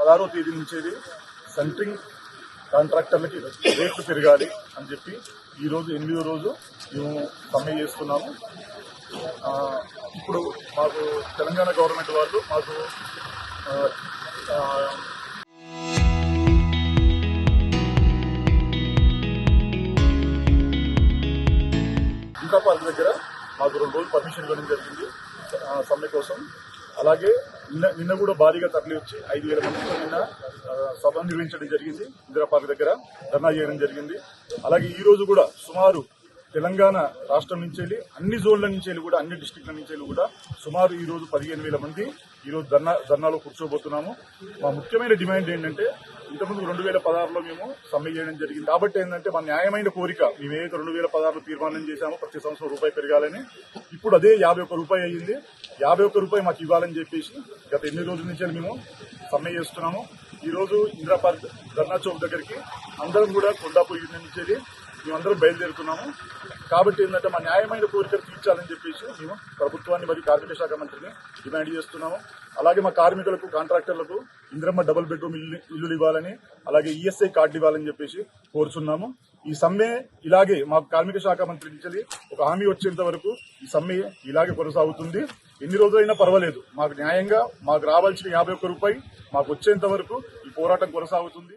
16వ తేదీ నుంచి సెంట్రింగ్ కాంట్రాక్టర్లకి రేట్లు పెరగాలి అని చెప్పి ఈరోజు 8వ రోజు మేము సమ్మె చేస్తున్నాము. ఇప్పుడు మాకు తెలంగాణ గవర్నమెంట్ వాళ్ళు మాకు ఇంకా పార్క్ దగ్గర మాకు 2 రోజులు పర్మిషన్ ఇవ్వడం జరిగింది సమ్మె కోసం. అలాగే నిన్న కూడా భారీగా తరలి వచ్చి 5,000 మందితో నిన్న సభ నిర్వహించడం జరిగింది. ఇందిరా పార్క్ దగ్గర ధర్నా చేయడం జరిగింది. అలాగే ఈ రోజు కూడా సుమారు తెలంగాణ రాష్ట్రం నుంచి అన్ని జోన్ల నుంచి కూడా అన్ని డిస్టిక్ల నుంచి కూడా సుమారు ఈ రోజు 15,000 మంది ఈరోజు ధర్నాలో కూర్చోబోతున్నాము. మా ముఖ్యమైన డిమాండ్ ఏంటంటే ఇంతకుముందు 2016లో మేము సమ్మె చేయడం జరిగింది. కాబట్టి ఏంటంటే మా న్యాయమైన కోరిక మేము ఏదైతే 2016లో తీర్మానం చేశామో ప్రతి సంవత్సరం రూపాయి పెరగాలని, ఇప్పుడు అదే 51 రూపాయి అయ్యింది. 51 రూపాయి మాకు ఇవ్వాలని చెప్పేసి గత 8 రోజుల నుంచి మేము సమ్మె చేస్తున్నాము. ఈ రోజు ఇందిరా పార్క్ ధర్నా చౌక్ దగ్గరికి అందరం కూడా కొండాపూర్ యూనియన్ నుంచి మేమందరం బయలుదేరుతున్నాము. కాబట్టి ఏంటంటే మా న్యాయమైన కోరికలు తీర్చాలని చెప్పేసి మేము ప్రభుత్వాన్ని మరియు కార్మిక శాఖ మంత్రిని డిమాండ్ చేస్తున్నాము. అలాగే మా కార్మికులకు కాంట్రాక్టర్లకు ఇందిరమ్మ డబుల్ బెడ్రూమ్ ఇల్లులు ఇవ్వాలని, అలాగే ఈఎస్ఐ కార్డు ఇవ్వాలని చెప్పేసి కోరుచున్నాము. ఈ సమ్మె ఇలాగే మా కార్మిక శాఖ మంత్రి నుంచి ఒక హామీ వచ్చేంత వరకు ఈ సమ్మె ఇలాగే కొనసాగుతుంది. ఎన్ని రోజులైనా పర్వాలేదు, మాకు న్యాయంగా మాకు రావాల్సిన 51 రూపాయి మాకు వచ్చేంత వరకు ఈ పోరాటం కొనసాగుతుంది.